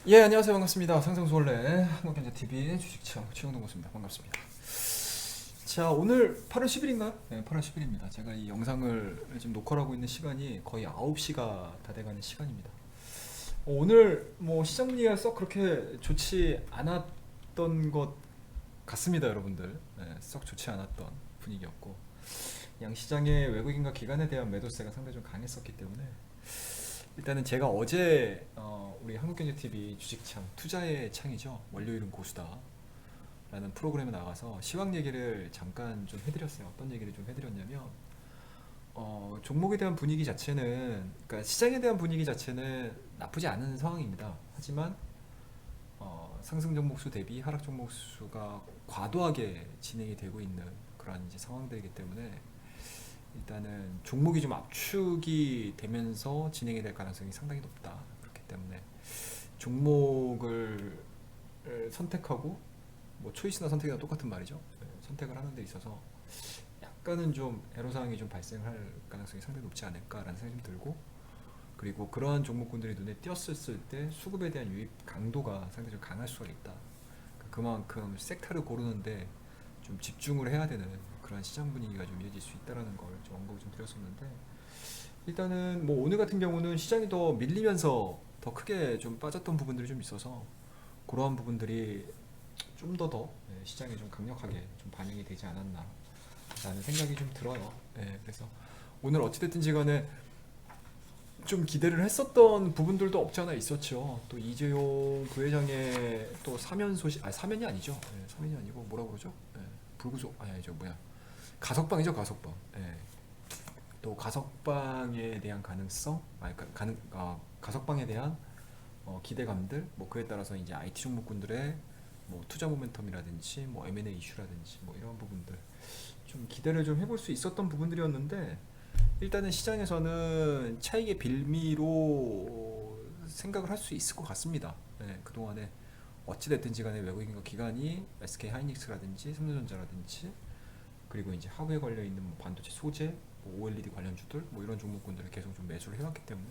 예, 안녕하세요. 반갑습니다. 상상수원래 한국경제TV 주식창 최영동 교수입니다. 반갑습니다. 자, 오늘 8월 10일인가요? 네, 8월 10일입니다. 제가 이 영상을 지금 녹화를 하고 있는 시간이 거의 9시가 다 돼가는 시간입니다. 오늘 뭐 시장 분위기가 썩 그렇게 좋지 않았던 것 같습니다, 여러분들. 네, 썩 좋지 않았던 분위기였고, 양시장의 외국인과 기관에 대한 매도세가 상당히 좀 강했었기 때문에 일단은 제가 어제 우리 한국경제TV 주식창 투자의 창이죠. 월요일은 고수다 라는 프로그램에 나가서 시황 얘기를 잠깐 좀 해드렸어요. 어떤 얘기를 좀 해드렸냐면 종목에 대한 분위기 자체는, 그러니까 시장에 대한 분위기 자체는 나쁘지 않은 상황입니다. 하지만 상승 종목수 대비 하락 종목수가 과도하게 진행이 되고 있는 그런 이제 상황들이기 때문에 일단은 종목이 좀 압축이 되면서 진행이 될 가능성이 상당히 높다. 그렇기 때문에 종목을 선택하고, 뭐 초이스나 선택이나 똑같은 말이죠. 선택을 하는 데 있어서 약간은 좀 애로사항이 좀 발생할 가능성이 상당히 높지 않을까라는 생각이 좀 들고, 그리고 그러한 종목군들이 눈에 띄었을 때 수급에 대한 유입 강도가 상당히 좀 강할 수가 있다. 그만큼 섹터를 고르는데 좀 집중을 해야 되는 그런 시장 분위기가 좀 이어질 수 있다라는 걸 좀 언급을 좀 드렸었는데, 일단은 뭐 오늘 같은 경우는 시장이 더 밀리면서 더 크게 좀 빠졌던 부분들이 좀 있어서 그러한 부분들이 좀 더 시장에 좀 강력하게 좀 반영이 되지 않았나 라는 생각이 좀 들어요. 그래서 오늘 어찌됐든지 간에 좀 기대를 했었던 부분들도 없지 않아 있었죠. 또 이재용 부회장의 또 사면 소식, 사면이 아니죠. 사면이 아니고 뭐라고 그러죠? 불구속, 아니죠, 뭐야, 가석방이죠, 가석방. 또 가석방에 대한 가능성, 가석방에 대한 기대감들, 뭐 그에 따라서 이제 IT 종목군들의 뭐 투자 모멘텀이라든지 뭐 M&A 이슈라든지 뭐 이런 부분들 좀 기대를 좀 해볼 수 있었던 부분들이었는데, 일단은 시장에서는 차익의 빌미로 생각을 할 수 있을 것 같습니다. 그동안에 어찌됐든지 간에 외국인과 기관이 SK 하이닉스라든지 삼성전자라든지 그리고 이제 하부에 걸려 있는 뭐 반도체 소재, 뭐 OLED 관련주들, 뭐 이런 종목군들을 계속 좀 매수를 해왔기 때문에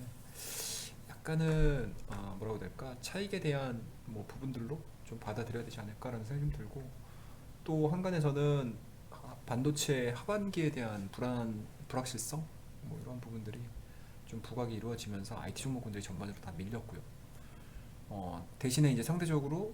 약간은 뭐라고 해야 될까, 차익에 대한 뭐 부분들로 좀 받아들여야 되지 않을까라는 생각이 좀 들고, 또 한간에서는 반도체 하반기에 대한 불확실성, 뭐 이런 부분들이 좀 부각이 이루어지면서 IT 종목군들이 전반적으로 다 밀렸고요. 대신에 이제 상대적으로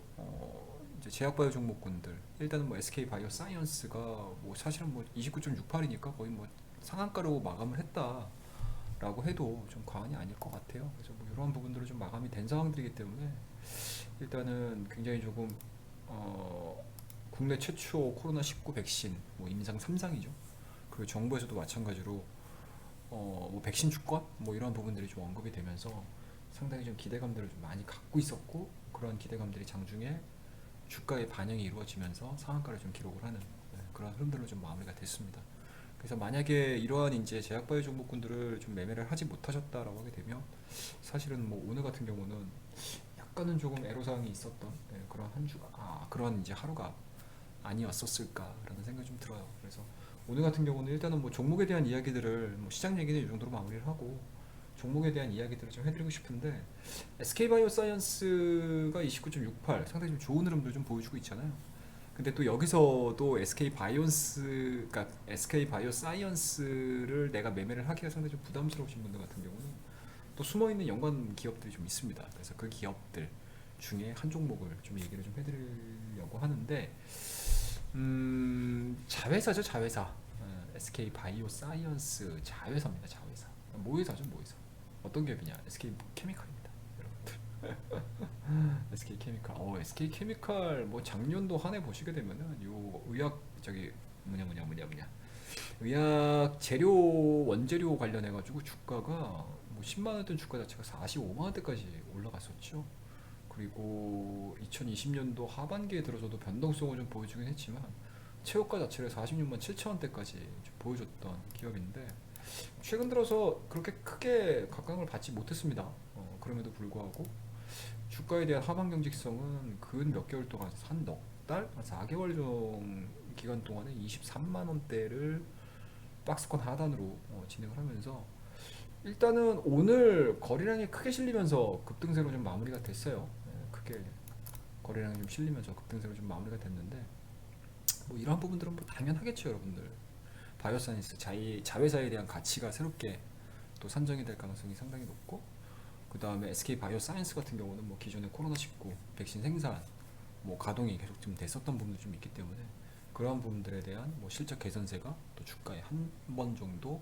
이제 제약바이오 종목군들, 일단은 뭐 SK 바이오사이언스가 뭐 사실은 뭐 29.68이니까 거의 뭐 상한가로 마감을 했다라고 해도 좀 과언이 아닐 것 같아요. 그래서 뭐 이러한 부분들은 좀 마감이 된 상황들이기 때문에 일단은 굉장히 조금 어, 국내 최초 코로나19 백신 뭐 임상 3상이죠. 그리고 정부에서도 마찬가지로 뭐 백신 주권 뭐 이런 부분들이 좀 언급이 되면서 상당히 좀 기대감들을 좀 많이 갖고 있었고, 그런 기대감들이 장중에 주가의 반영이 이루어지면서 상한가를 좀 기록을 하는 그런 흐름들로 좀 마무리가 됐습니다. 그래서 만약에 이러한 이제 제약바이오 종목군들을 좀 매매를 하지 못하셨다라고 하게 되면 사실은 뭐 오늘 같은 경우는 약간은 조금 애로사항이 있었던 그런 한 주가, 그런 이제 하루가 아니었었을까라는 생각이 좀 들어요. 그래서 오늘 같은 경우는 일단은 뭐 종목에 대한 이야기들을, 뭐 시장 얘기는 이 정도로 마무리를 하고 종목에 대한 이야기들을 좀 해드리고 싶은데, SK바이오사이언스가 29.68 상당히 좀 좋은 흐름들 좀 보여주고 있잖아요. 근데 또 여기서도 그러니까 SK바이오사이언스를 내가 매매를 하기가 상당히 좀 부담스러우신 분들 같은 경우는 또 숨어있는 연관 기업들이 좀 있습니다. 그래서 그 기업들 중에 한 종목을 좀 얘기를 좀 해드리려고 하는데, 자회사죠, 자회사. SK 바이오사이언스 자회사입니다, 자회사. 모회사죠, 모회사. 어떤 기업이냐? SK 케미칼입니다, 여러분들. SK 케미칼. SK 케미칼 뭐 작년도 한 해 보시게 되면은 요 의약 저기 뭐냐 의약 재료 원재료 관련해 가지고 주가가 뭐 10만 원대 주가 자체가 45만 원대까지 올라갔었죠. 그리고 2020년도 하반기에 들어서도 변동성을 좀 보여주긴 했지만 최고가 자체를 46만 7천 원대까지 보여줬던 기업인데, 최근 들어서 그렇게 크게 각광을 받지 못했습니다. 그럼에도 불구하고 주가에 대한 하방 경직성은 근 몇 개월 동안 한 넉 달, 한 4개월 정 기간 동안에 23만 원대를 박스권 하단으로 진행을 하면서 일단은 오늘 거래량이 크게 실리면서 급등세로 좀 마무리가 됐어요. 쉽게 거래량이 좀 실리면서 급등세로 좀 마무리가 됐는데, 뭐 이러한 부분들은 뭐 당연하겠죠, 여러분들. 바이오사이언스 자회사에 대한 가치가 새롭게 또 산정이 될 가능성이 상당히 높고, 그 다음에 SK 바이오사이언스 같은 경우는 뭐 기존의 코로나19 백신 생산 뭐 가동이 계속 좀 됐었던 부분도 좀 있기 때문에, 그러한 부분들에 대한 뭐 실적 개선세가 또 주가에 한 번 정도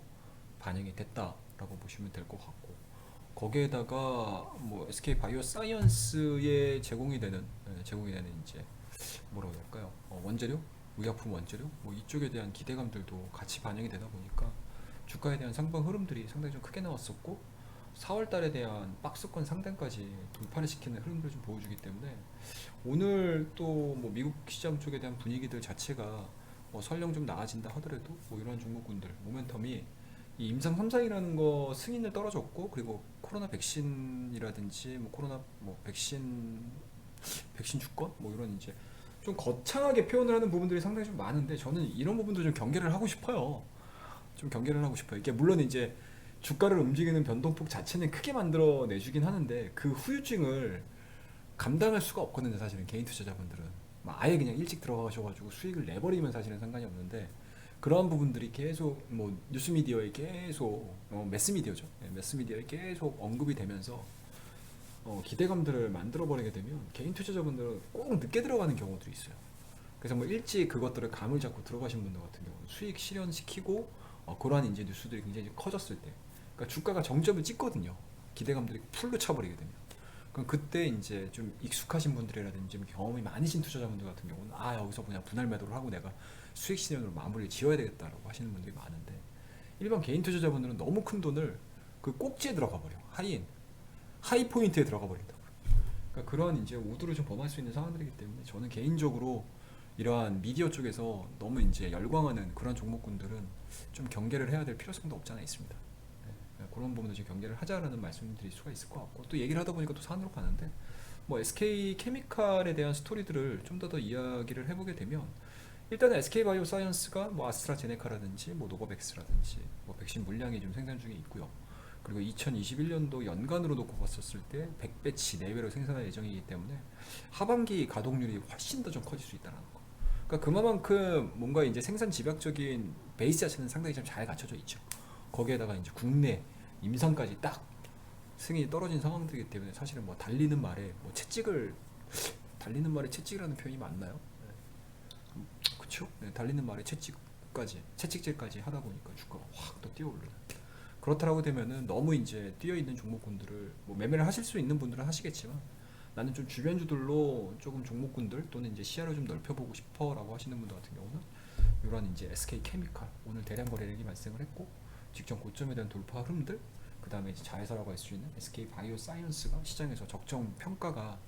반영이 됐다라고 보시면 될 것 같고, 거기에다가 뭐 SK 바이오사이언스에 제공이 되는 이제 뭐라고 할까요? 원재료, 의약품 원재료, 뭐 이쪽에 대한 기대감들도 같이 반영이 되다 보니까 주가에 대한 상방 흐름들이 상당히 좀 크게 나왔었고, 4월 달에 대한 박스권 상단까지 돌파를 시키는 흐름들을 좀 보여주기 때문에, 오늘 또 뭐 미국 시장 쪽에 대한 분위기들 자체가 뭐 설령 좀 나아진다 하더라도 뭐 이런 종목군들 모멘텀이 이 임상 3상이라는 거 승인을 떨어졌고, 그리고 코로나 백신이라든지 뭐 코로나 뭐 백신 주권 뭐 이런 이제 좀 거창하게 표현을 하는 부분들이 상당히 좀 많은데, 저는 이런 부분도 좀 경계를 하고 싶어요. 좀 경계를 하고 싶어요. 이게 물론 이제 주가를 움직이는 변동폭 자체는 크게 만들어 내주긴 하는데, 그 후유증을 감당할 수가 없거든요, 사실은. 개인 투자자분들은 막 아예 그냥 일찍 들어가셔가지고 수익을 내버리면 사실은 상관이 없는데, 그러한 부분들이 계속 뭐 뉴스미디어에 계속 매스미디어죠. 네, 매스미디어에 계속 언급이 되면서 기대감들을 만들어버리게 되면 개인 투자자분들은 꼭 늦게 들어가는 경우들이 있어요. 그래서 뭐 일찍 그것들을 감을 잡고 들어가신 분들 같은 경우는 수익 실현시키고, 그러한 이제 뉴스들이 굉장히 커졌을 때, 그러니까 주가가 정점을 찍거든요. 기대감들이 풀로 차버리게 되면. 그럼 그때 이제 좀 익숙하신 분들이라든지 좀 경험이 많으신 투자자분들 같은 경우는 여기서 그냥 분할 매도를 하고 내가 수익 실현으로 마무리를 지어야 되겠다라고 하시는 분들이 많은데, 일반 개인 투자자분들은 너무 큰 돈을 그 꼭지에 들어가 버려. 하이 포인트에 들어가 버린다고. 그러니까 그런 이제 우두를 좀 범할 수 있는 상황들이기 때문에, 저는 개인적으로 이러한 미디어 쪽에서 너무 이제 열광하는 그런 종목군들은 좀 경계를 해야 될 필요성도 없지 않아 있습니다. 네, 그런 부분도 지금 경계를 하자라는 말씀드릴 수가 있을 것 같고, 또 얘기를 하다 보니까 또 산으로 가는데, 뭐 SK 케미칼에 대한 스토리들을 좀 더 이야기를 해보게 되면, 일단은 SK 바이오사이언스가 뭐 아스트라제네카라든지 뭐 노바백스라든지 뭐 백신 물량이 좀 생산 중에 있고요. 그리고 2021년도 연간으로 놓고 봤었을 때 100배치 내외로 생산할 예정이기 때문에 하반기 가동률이 훨씬 더 좀 커질 수 있다는 거. 그러니까 그만큼 뭔가 이제 생산 집약적인 베이스 자체는 상당히 좀 잘 갖춰져 있죠. 거기에다가 이제 국내 임상까지 딱 승인이 떨어진 상황들이기 때문에, 사실은 뭐 달리는 말에 채찍이라는 표현이 맞나요? 그쵸? 네, 달리는 말에 채찍질까지 하다 보니까 주가가 확 더 뛰어오르는. 그렇다라고 되면은 너무 이제 뛰어있는 종목군들을 뭐 매매를 하실 수 있는 분들은 하시겠지만, 나는 좀 주변주들로 조금 종목군들 또는 이제 시야를 좀 넓혀보고 싶어라고 하시는 분들 같은 경우는 이런 이제 SK 케미칼 오늘 대량 거래량이 발생을 했고, 직전 고점에 대한 돌파 흐름들, 그 다음에 이제 자회사라고 할 수 있는 SK 바이오사이언스가 시장에서 적정 평가가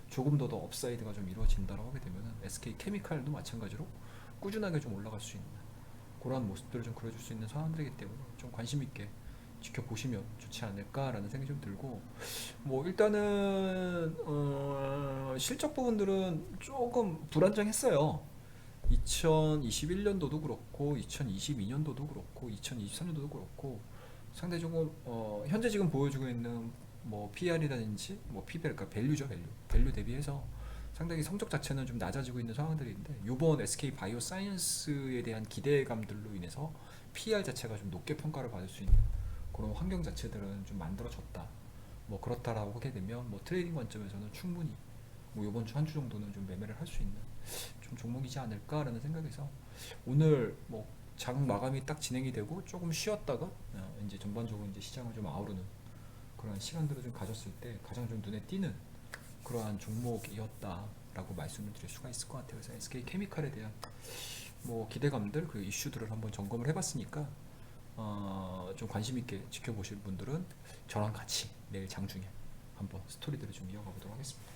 조금 더 업사이드가 좀 이루어진다라고 하게 되면은 SK 케미칼도 마찬가지로 꾸준하게 좀 올라갈 수 있는 그러한 모습들을 좀 그려줄 수 있는 상황들이기 때문에 좀 관심 있게 지켜보시면 좋지 않을까라는 생각이 좀 들고, 뭐 일단은 실적 부분들은 조금 불안정했어요. 2021년도도 그렇고 2022년도도 그렇고 2023년도도 그렇고 상당히 조금 현재 지금 보여주고 있는 뭐 PR이라든지 뭐 PBR, 그러니까 밸류죠. 밸류 대비해서 상당히 성적 자체는 좀 낮아지고 있는 상황들인데, 이번 SK 바이오사이언스에 대한 기대감들로 인해서 PR 자체가 좀 높게 평가를 받을 수 있는 그런 환경 자체들은 좀 만들어졌다. 뭐 그렇다라고 하게 되면 뭐 트레이딩 관점에서는 충분히 뭐 이번 주 한 주 정도는 좀 매매를 할 수 있는 좀 종목이지 않을까라는 생각에서, 오늘 뭐 장 마감이 딱 진행이 되고 조금 쉬었다가 이제 전반적으로 이제 시장을 좀 아우르는 그런 시간들을 좀 가졌을 때 가장 좀 눈에 띄는 그러한 종목이었다라고 말씀을 드릴 수가 있을 것 같아요. 그래서 SK 케미칼에 대한 뭐 기대감들, 그 이슈들을 한번 점검을 해봤으니까 좀 관심 있게 지켜보실 분들은 저랑 같이 내일 장중에 한번 스토리들을 좀 이어가 보도록 하겠습니다.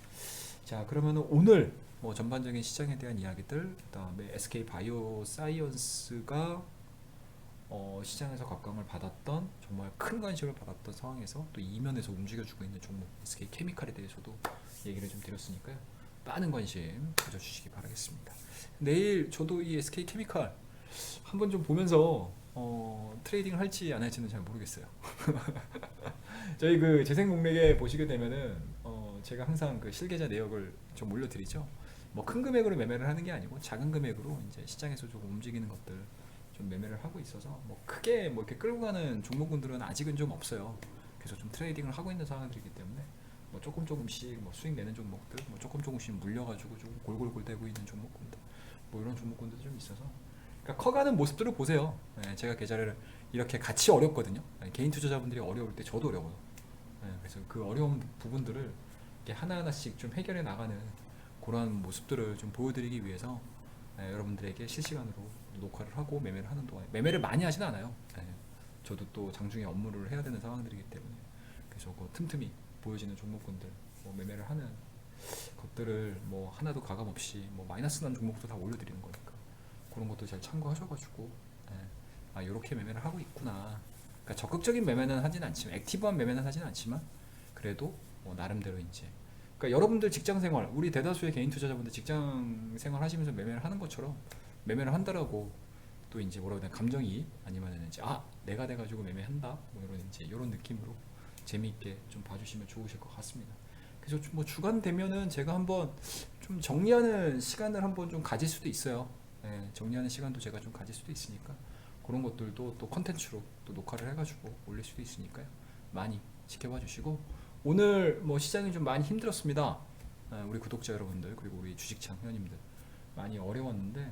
자, 그러면은 오늘 뭐 전반적인 시장에 대한 이야기들, 그다음에 SK 바이오사이언스가 시장에서 각광을 받았던, 정말 큰 관심을 받았던 상황에서 또 이면에서 움직여주고 있는 종목 SK 케미칼에 대해서도 얘기를 좀 드렸으니까요. 많은 관심 가져주시기 바라겠습니다. 내일 저도 이 SK 케미칼 한번 좀 보면서 트레이딩을 할지 안 할지는 잘 모르겠어요. 저희 그 재생공매에 보시게 되면은 제가 항상 그 실계좌 내역을 좀 올려드리죠. 뭐 큰 금액으로 매매를 하는 게 아니고 작은 금액으로 이제 시장에서 조금 움직이는 것들 좀 매매를 하고 있어서 뭐 크게 뭐 이렇게 끌고 가는 종목군들은 아직은 좀 없어요. 그래서 좀 트레이딩을 하고 있는 상황들이기 때문에 뭐 조금씩 뭐 수익 내는 종목들, 뭐 조금씩 물려가지고 좀 골골골대고 있는 종목군들, 뭐 이런 종목군들도 좀 있어서, 그러니까 커가는 모습들을 보세요. 네, 제가 계좌를 이렇게 같이 어렵거든요. 네, 개인 투자자분들이 어려울 때 저도 어려워요. 네, 그래서 그 어려운 부분들을 이렇게 하나하나씩 좀 해결해 나가는 그런 모습들을 좀 보여드리기 위해서 여러분들에게 실시간으로 녹화를 하고 매매를 하는 동안에 매매를 많이 하진 않아요. 저도 또 장중에 업무를 해야 되는 상황들이기 때문에 그래서 그 틈틈이 보여지는 종목군들 뭐 매매를 하는 것들을 뭐 하나도 가감 없이 뭐 마이너스 난 종목도 다 올려드리는 거니까 그런 것도 잘 참고하셔가지고 아 이렇게 매매를 하고 있구나. 그러니까 적극적인 매매는 하진 않지만, 액티브한 매매는 하진 않지만 그래도 뭐 나름대로 이제, 그러니까 여러분들 직장생활, 우리 대다수의 개인 투자자분들 직장생활 하시면서 매매를 하는 것처럼 매매를 한다라고 또 이제 뭐라고 해야 되나, 감정이입 아니면은 이제 아 내가 돼가지고 매매한다 뭐 이런 이제 이런 느낌으로 재미있게 좀 봐주시면 좋으실 것 같습니다. 그래서 뭐 주간 되면은 제가 한번 좀 정리하는 시간을 한번 좀 가질 수도 있어요. 정리하는 시간도 제가 좀 가질 수도 있으니까 그런 것들도 또 컨텐츠로 또 녹화를 해가지고 올릴 수도 있으니까요. 많이 지켜봐 주시고, 오늘 뭐 시장이 좀 많이 힘들었습니다. 우리 구독자 여러분들 그리고 우리 주식창 회원님들 많이 어려웠는데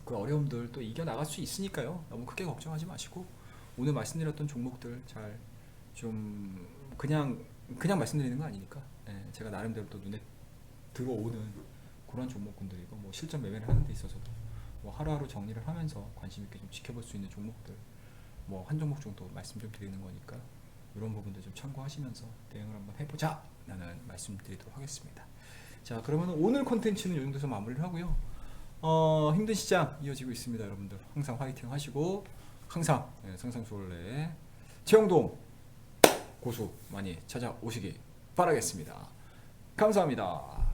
그 어려움들 또 이겨 나갈 수 있으니까요. 너무 크게 걱정하지 마시고 오늘 말씀드렸던 종목들 잘 좀 그냥 말씀드리는 거 아니니까 제가 나름대로 또 눈에 들어오는 그런 종목군들이고, 뭐 실전 매매를 하는 데 있어서도 뭐 하루하루 정리를 하면서 관심 있게 좀 지켜볼 수 있는 종목들 뭐 한 종목 정도 말씀 좀 드리는 거니까 이런 부분들 좀 참고하시면서 대응을 한번 해보자 라는 말씀드리도록 하겠습니다. 자, 그러면 오늘 컨텐츠는 이 정도에서 마무리를 하고요. 힘든 시장 이어지고 있습니다. 여러분들 항상 화이팅 하시고 항상 상상수월래 최영동 고수 많이 찾아오시기 바라겠습니다. 감사합니다.